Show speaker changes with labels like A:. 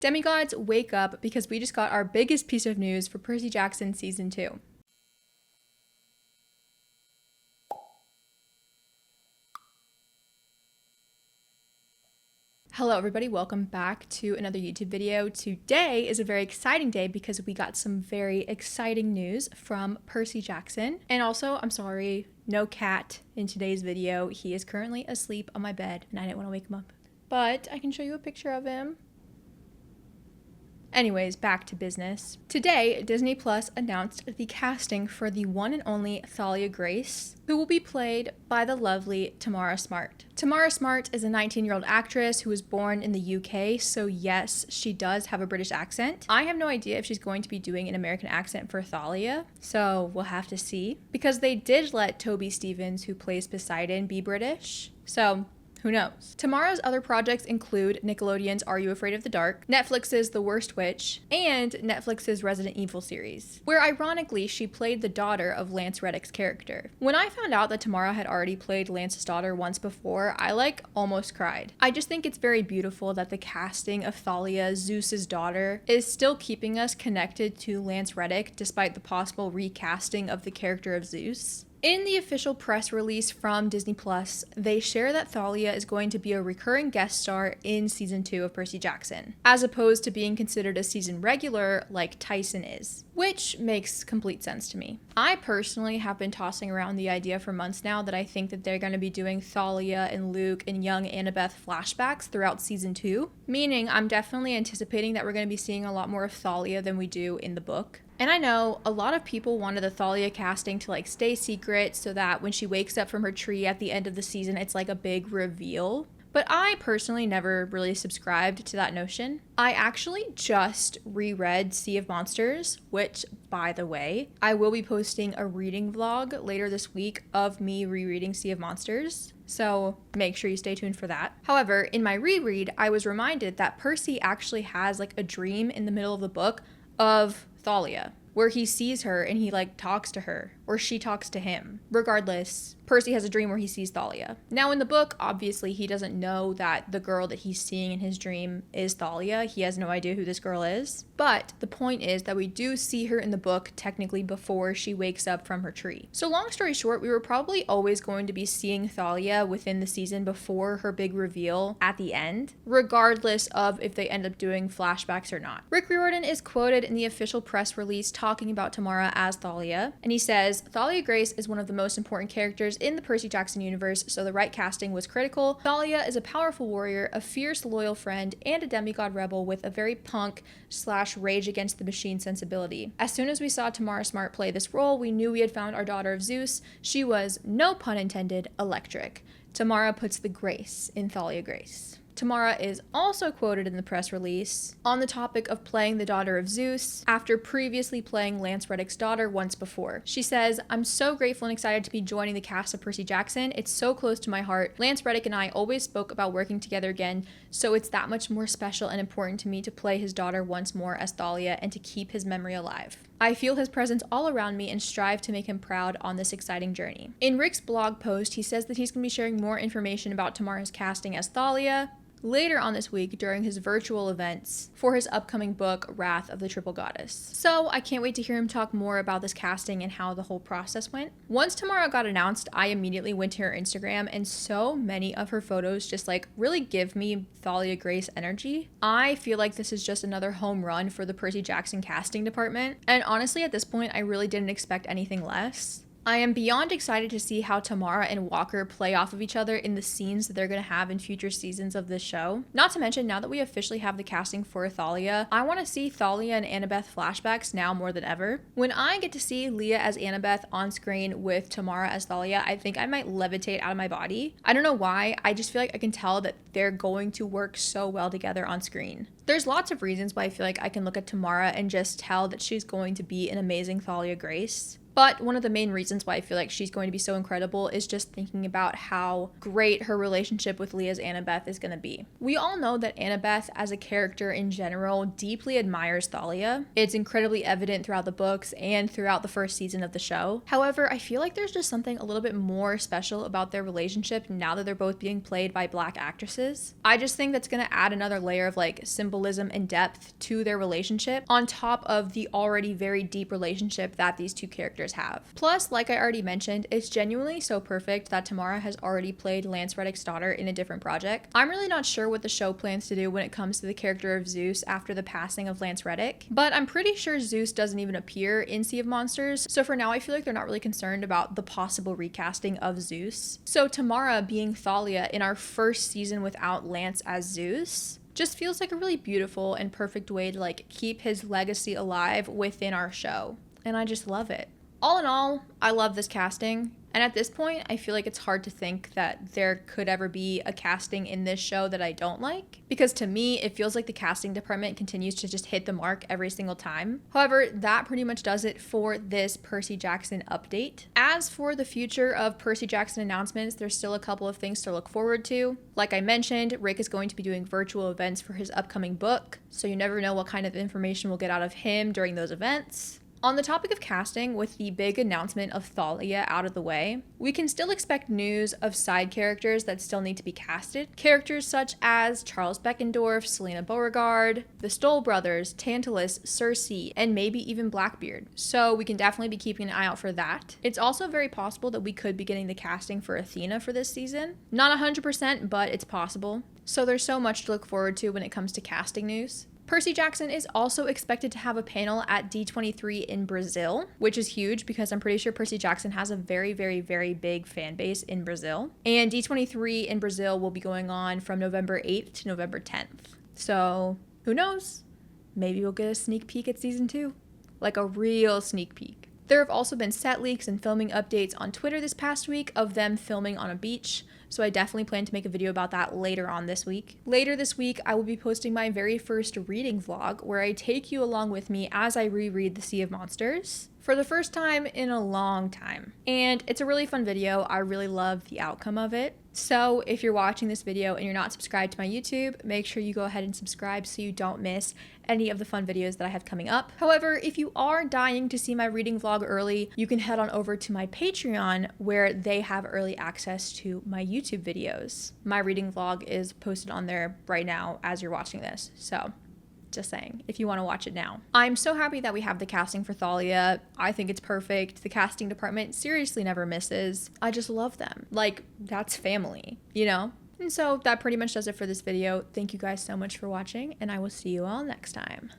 A: Demigods, wake up, because we just got our biggest piece of news for Percy Jackson Season 2. Hello everybody, welcome back to another YouTube video. Today is a very exciting day because we got some very exciting news from Percy Jackson. And also, I'm sorry, no cat in today's video. He is currently asleep on my bed and I didn't want to wake him up. But I can show you a picture of him. Anyways, back to business. Today, Disney Plus announced the casting for the one and only Thalia Grace, who will be played by the lovely Tamara Smart. Tamara Smart is a 19-year-old actress who was born in the UK, so yes, she does have a British accent. I have no idea if she's going to be doing an American accent for Thalia, so we'll have to see. Because they did let Toby Stephens, who plays Poseidon, be British, so who knows? Tamara's other projects include Nickelodeon's Are You Afraid of the Dark, Netflix's The Worst Witch, and Netflix's Resident Evil series, where ironically she played the daughter of Lance Reddick's character. When I found out that Tamara had already played Lance's daughter once before, I almost cried. I just think it's very beautiful that the casting of Thalia, Zeus's daughter, is still keeping us connected to Lance Reddick despite the possible recasting of the character of Zeus. In the official press release from Disney Plus, they share that Thalia is going to be a recurring guest star in Season 2 of Percy Jackson, as opposed to being considered a season regular like Tyson is, which makes complete sense to me. I personally have been tossing around the idea for months now that I think that they're going to be doing Thalia and Luke and young Annabeth flashbacks throughout Season 2, meaning I'm definitely anticipating that we're going to be seeing a lot more of Thalia than we do in the book. And I know a lot of people wanted the Thalia casting to stay secret so that when she wakes up from her tree at the end of the season, it's a big reveal. But I personally never really subscribed to that notion. I actually just reread Sea of Monsters, which, by the way, I will be posting a reading vlog later this week of me rereading Sea of Monsters. So make sure you stay tuned for that. However, in my reread, I was reminded that Percy actually has a dream in the middle of the book of Thalia, where he sees her and he talks to her, or she talks to him. Regardless, Percy has a dream where he sees Thalia. Now in the book, obviously he doesn't know that the girl that he's seeing in his dream is Thalia. He has no idea who this girl is. But the point is that we do see her in the book technically before she wakes up from her tree. So long story short, we were probably always going to be seeing Thalia within the season before her big reveal at the end, regardless of if they end up doing flashbacks or not. Rick Riordan is quoted in the official press release talking about Tamara as Thalia, and he says, "Thalia Grace is one of the most important characters in the Percy Jackson universe, so the right casting was critical. Thalia is a powerful warrior, a fierce, loyal friend, and a demigod rebel with a very punk/rage against the machine sensibility. As soon as we saw Tamara Smart play this role, we knew we had found our daughter of Zeus. She was, no pun intended, electric." Tamara puts the grace in Thalia Grace. Tamara is also quoted in the press release on the topic of playing the daughter of Zeus after previously playing Lance Reddick's daughter once before. She says, "I'm so grateful and excited to be joining the cast of Percy Jackson. It's so close to my heart. Lance Reddick and I always spoke about working together again, so it's that much more special and important to me to play his daughter once more as Thalia and to keep his memory alive. I feel his presence all around me and strive to make him proud on this exciting journey." In Rick's blog post, he says that he's going to be sharing more information about Tamara's casting as Thalia later on this week during his virtual events for his upcoming book, Wrath of the Triple Goddess. So I can't wait to hear him talk more about this casting and how the whole process went. Once Tamara got announced, I immediately went to her Instagram, and so many of her photos just really give me Thalia Grace energy. I feel like this is just another home run for the Percy Jackson casting department, and honestly at this point I really didn't expect anything less. I am beyond excited to see how Tamara and Walker play off of each other in the scenes that they're going to have in future seasons of this show. Not to mention, now that we officially have the casting for Thalia, I want to see Thalia and Annabeth flashbacks now more than ever. When I get to see Leah as Annabeth on screen with Tamara as Thalia, I think I might levitate out of my body. I don't know why, I just feel like I can tell that they're going to work so well together on screen. There's lots of reasons why I feel like I can look at Tamara and just tell that she's going to be an amazing Thalia Grace. But one of the main reasons why I feel like she's going to be so incredible is just thinking about how great her relationship with Leah's Annabeth is going to be. We all know that Annabeth, as a character in general, deeply admires Thalia. It's incredibly evident throughout the books and throughout the first season of the show. However, I feel like there's just something a little bit more special about their relationship now that they're both being played by Black actresses. I just think that's going to add another layer of like symbolism and depth to their relationship on top of the already very deep relationship that these two characters have. Plus, like I already mentioned, it's genuinely so perfect that Tamara has already played Lance Reddick's daughter in a different project. I'm really not sure what the show plans to do when it comes to the character of Zeus after the passing of Lance Reddick, but I'm pretty sure Zeus doesn't even appear in Sea of Monsters, so for now I feel like they're not really concerned about the possible recasting of Zeus. So Tamara being Thalia in our first season without Lance as Zeus just feels like a really beautiful and perfect way to like keep his legacy alive within our show, and I just love it. All in all, I love this casting. And at this point, I feel like it's hard to think that there could ever be a casting in this show that I don't like. Because to me, it feels like the casting department continues to just hit the mark every single time. However, that pretty much does it for this Percy Jackson update. As for the future of Percy Jackson announcements, there's still a couple of things to look forward to. Like I mentioned, Rick is going to be doing virtual events for his upcoming book, so you never know what kind of information we'll get out of him during those events. On the topic of casting, with the big announcement of Thalia out of the way, we can still expect news of side characters that still need to be casted. Characters such as Charles Beckendorf, Selena Beauregard, the Stoll brothers, Tantalus, Cersei, and maybe even Blackbeard. So we can definitely be keeping an eye out for that. It's also very possible that we could be getting the casting for Athena for this season. Not 100%, but it's possible. So there's so much to look forward to when it comes to casting news. Percy Jackson is also expected to have a panel at D23 in Brazil, which is huge because I'm pretty sure Percy Jackson has a very, very, very big fan base in Brazil. And D23 in Brazil will be going on from November 8th to November 10th. So who knows? Maybe we'll get a sneak peek at season 2. Like a real sneak peek. There have also been set leaks and filming updates on Twitter this past week of them filming on a beach, so I definitely plan to make a video about that later on this week. Later this week, I will be posting my very first reading vlog where I take you along with me as I reread The Sea of Monsters for the first time in a long time. And it's a really fun video. I really love the outcome of it. So if you're watching this video and you're not subscribed to my YouTube, make sure you go ahead and subscribe so you don't miss any of the fun videos that I have coming up. However, if you are dying to see my reading vlog early, you can head on over to my Patreon where they have early access to my YouTube videos. My reading vlog is posted on there right now as you're watching this. So just saying, if you want to watch it now. I'm so happy that we have the casting for Thalia. I think it's perfect. The casting department seriously never misses. I just love them. Like, that's family, you know? And so that pretty much does it for this video. Thank you guys so much for watching, and I will see you all next time.